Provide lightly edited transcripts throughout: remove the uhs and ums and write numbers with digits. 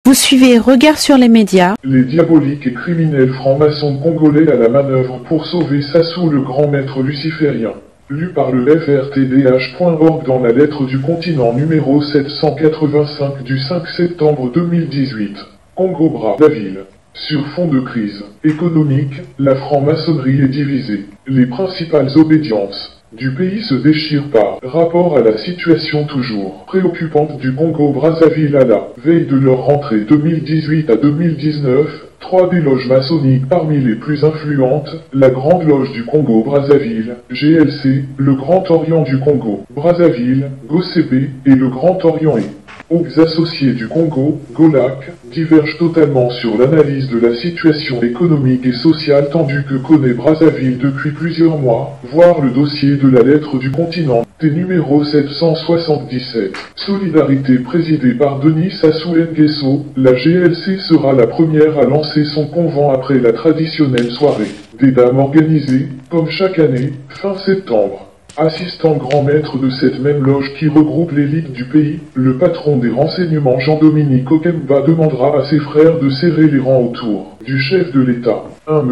Vous suivez Regard sur les médias. Les diaboliques et criminels francs-maçons congolais à la manœuvre pour sauver Sassou le grand maître luciférien. Lu par le frtdh.org dans la lettre du continent numéro 785 du 5 septembre 2018. Congo-Brazzaville. Sur fond de crise économique, la franc-maçonnerie est divisée. Les principales obédiences du pays se déchirent par rapport à la situation toujours préoccupante du Congo-Brazzaville à la veille de leur rentrée 2018 à 2019. Trois des loges maçonniques parmi les plus influentes, la Grande Loge du Congo-Brazzaville, GLC, le Grand Orient du Congo-Brazzaville, GOCB, et le Grand Orient et aux associés du Congo, GOLAC, divergent totalement sur l'analyse de la situation économique et sociale tendue que connaît Brazzaville depuis plusieurs mois, voire le dossier de la lettre du continent, T numéro 777. Solidarité présidée par Denis Sassou Nguesso, la GLC sera la première à lancer son convent après la traditionnelle soirée des dames organisée, comme chaque année, fin septembre. Assistant grand maître de cette même loge qui regroupe l'élite du pays, le patron des renseignements Jean-Dominique Okemba demandera à ses frères de serrer les rangs autour du chef de l'État. Un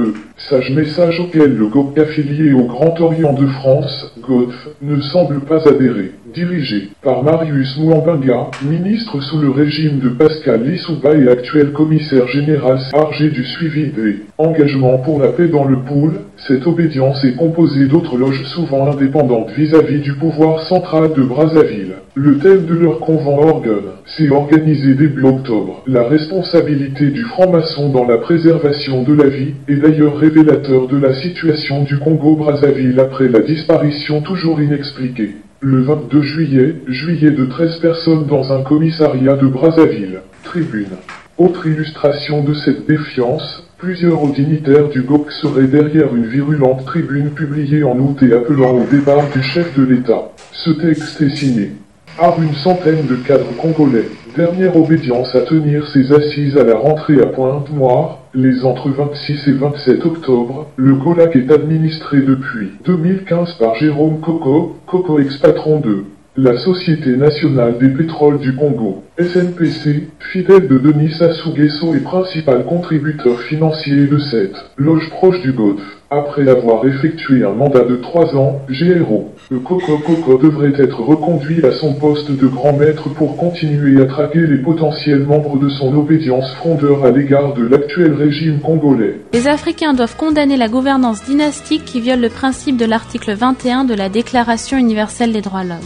sage message auquel le GOP affilié au Grand Orient de France, GODF, ne semble pas adhérer. Dirigé par Marius Mouambenga, ministre sous le régime de Pascal Lissouba et actuel commissaire général chargé du suivi des engagements pour la paix dans le pool, cette obédience est composée d'autres loges souvent indépendantes vis-à-vis du pouvoir central de Brazzaville. Le thème de leur convent organe s'est organisé début octobre. La responsabilité du franc-maçon dans la préservation de la vie est d'ailleurs révélateur de la situation du Congo-Brazzaville après la disparition toujours inexpliquée. Le 22 juillet de 13 personnes dans un commissariat de Brazzaville. Tribune. Autre illustration de cette défiance, plusieurs hauts dignitaires du GOC seraient derrière une virulente tribune publiée en août et appelant au départ du chef de l'État. Ce texte est signé par une centaine de cadres congolais. Dernière obédience à tenir ses assises à la rentrée à Pointe-Noire, les entre 26 et 27 octobre, le GOLAC est administré depuis 2015 par Jérôme Koko ex-patron de la Société Nationale des Pétroles du Congo, SNPC, fidèle de Denis Sassou Nguesso et principal contributeur financier de cette loge proche du GODF. Après avoir effectué un mandat de 3 ans, GRO, le Koko devrait être reconduit à son poste de grand maître pour continuer à traquer les potentiels membres de son obédience frondeur à l'égard de l'actuel régime congolais. Les Africains doivent condamner la gouvernance dynastique qui viole le principe de l'article 21 de la Déclaration universelle des droits de l'homme.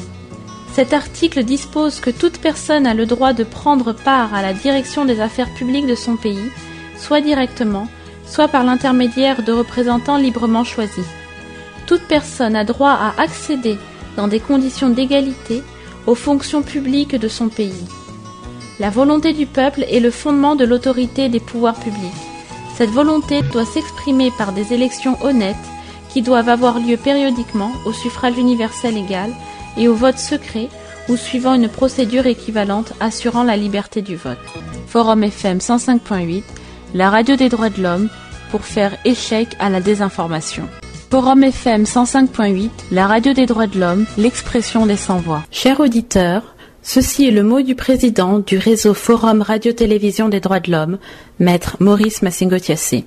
Cet article dispose que toute personne a le droit de prendre part à la direction des affaires publiques de son pays, soit directement, soit par l'intermédiaire de représentants librement choisis. Toute personne a droit à accéder, dans des conditions d'égalité, aux fonctions publiques de son pays. La volonté du peuple est le fondement de l'autorité des pouvoirs publics. Cette volonté doit s'exprimer par des élections honnêtes qui doivent avoir lieu périodiquement au suffrage universel égal et au vote secret ou suivant une procédure équivalente assurant la liberté du vote. Forum FM 105.8, la radio des droits de l'homme, pour faire échec à la désinformation. Forum FM 105.8, la radio des droits de l'homme, l'expression des sans-voix. Chers auditeurs, ceci est le mot du président du réseau Forum Radio-Télévision des droits de l'homme, maître Maurice Massingo-Thiassé,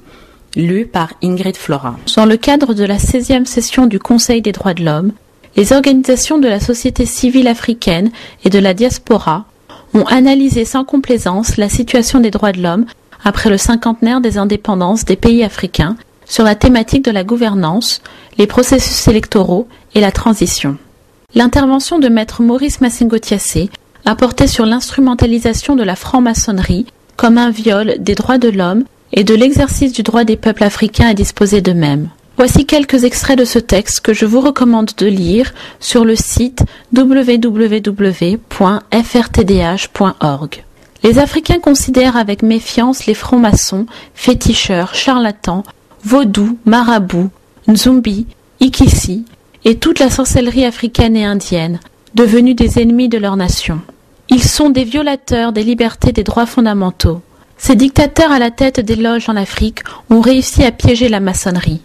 lu par Ingrid Flora. Dans le cadre de la 16e session du Conseil des droits de l'homme, les organisations de la société civile africaine et de la diaspora ont analysé sans complaisance la situation des droits de l'homme après le cinquantenaire des indépendances des pays africains sur la thématique de la gouvernance, les processus électoraux et la transition. L'intervention de maître Maurice Massingo-Thiassé a porté sur l'instrumentalisation de la franc-maçonnerie comme un viol des droits de l'homme et de l'exercice du droit des peuples africains à disposer d'eux-mêmes. Voici quelques extraits de ce texte que je vous recommande de lire sur le site www.frtdh.org. Les Africains considèrent avec méfiance les francs-maçons, féticheurs, charlatans, vaudous, marabouts, nzumbi, ikisi et toute la sorcellerie africaine et indienne, devenus des ennemis de leur nation. Ils sont des violateurs des libertés des droits fondamentaux. Ces dictateurs à la tête des loges en Afrique ont réussi à piéger la maçonnerie.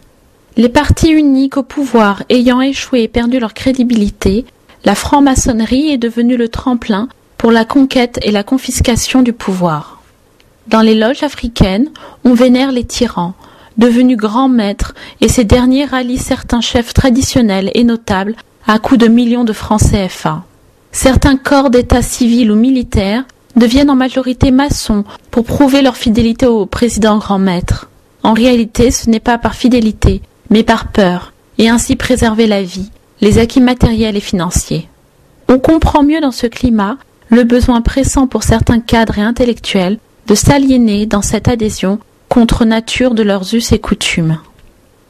Les partis uniques au pouvoir ayant échoué et perdu leur crédibilité, la franc-maçonnerie est devenue le tremplin pour la conquête et la confiscation du pouvoir. Dans les loges africaines, on vénère les tyrans, devenus grands maîtres, et ces derniers rallient certains chefs traditionnels et notables à coups de millions de francs CFA. Certains corps d'état civil ou militaires deviennent en majorité maçons pour prouver leur fidélité au président grand maître. En réalité, ce n'est pas par fidélité, mais par peur, et ainsi préserver la vie, les acquis matériels et financiers. On comprend mieux dans ce climat le besoin pressant pour certains cadres et intellectuels de s'aliéner dans cette adhésion contre nature de leurs us et coutumes.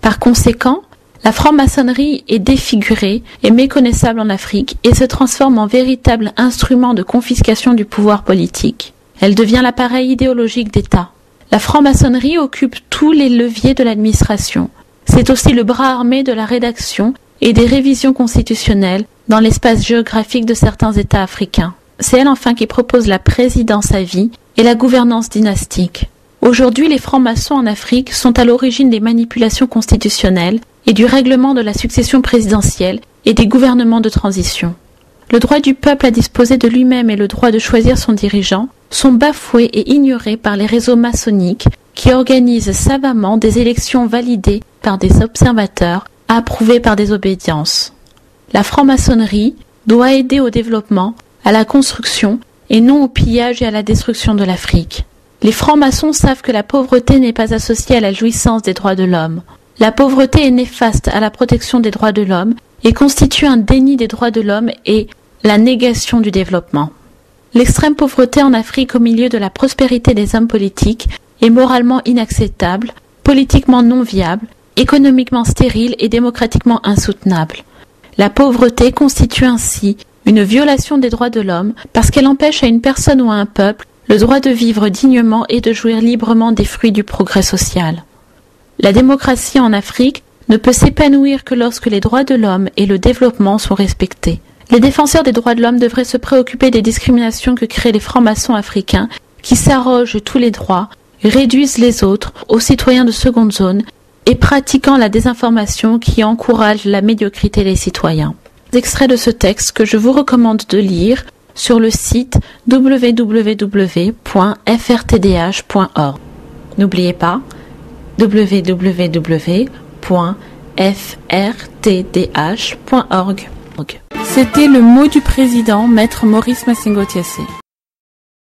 Par conséquent, la franc-maçonnerie est défigurée et méconnaissable en Afrique et se transforme en véritable instrument de confiscation du pouvoir politique. Elle devient l'appareil idéologique d'État. La franc-maçonnerie occupe tous les leviers de l'administration. C'est aussi le bras armé de la rédaction et des révisions constitutionnelles dans l'espace géographique de certains États africains. C'est elle enfin qui propose la présidence à vie et la gouvernance dynastique. Aujourd'hui, les francs-maçons en Afrique sont à l'origine des manipulations constitutionnelles et du règlement de la succession présidentielle et des gouvernements de transition. Le droit du peuple à disposer de lui-même et le droit de choisir son dirigeant sont bafoués et ignorés par les réseaux maçonniques qui organisent savamment des élections validées par des observateurs, approuvées par des obédiences. La franc-maçonnerie doit aider au développement, à la construction et non au pillage et à la destruction de l'Afrique. Les francs-maçons savent que la pauvreté n'est pas associée à la jouissance des droits de l'homme. La pauvreté est néfaste à la protection des droits de l'homme et constitue un déni des droits de l'homme et la négation du développement. L'extrême pauvreté en Afrique au milieu de la prospérité des hommes politiques est moralement inacceptable, politiquement non viable, économiquement stérile et démocratiquement insoutenable. La pauvreté constitue ainsi une violation des droits de l'homme parce qu'elle empêche à une personne ou à un peuple le droit de vivre dignement et de jouir librement des fruits du progrès social. La démocratie en Afrique ne peut s'épanouir que lorsque les droits de l'homme et le développement sont respectés. Les défenseurs des droits de l'homme devraient se préoccuper des discriminations que créent les francs-maçons africains qui s'arrogent tous les droits, réduisent les autres aux citoyens de seconde zone et pratiquant la désinformation qui encourage la médiocrité des citoyens. Extrait de ce texte que je vous recommande de lire sur le site www.frtdh.org. N'oubliez pas www.frtdh.org. C'était le mot du président, Maître Maurice Massingo Thiassé.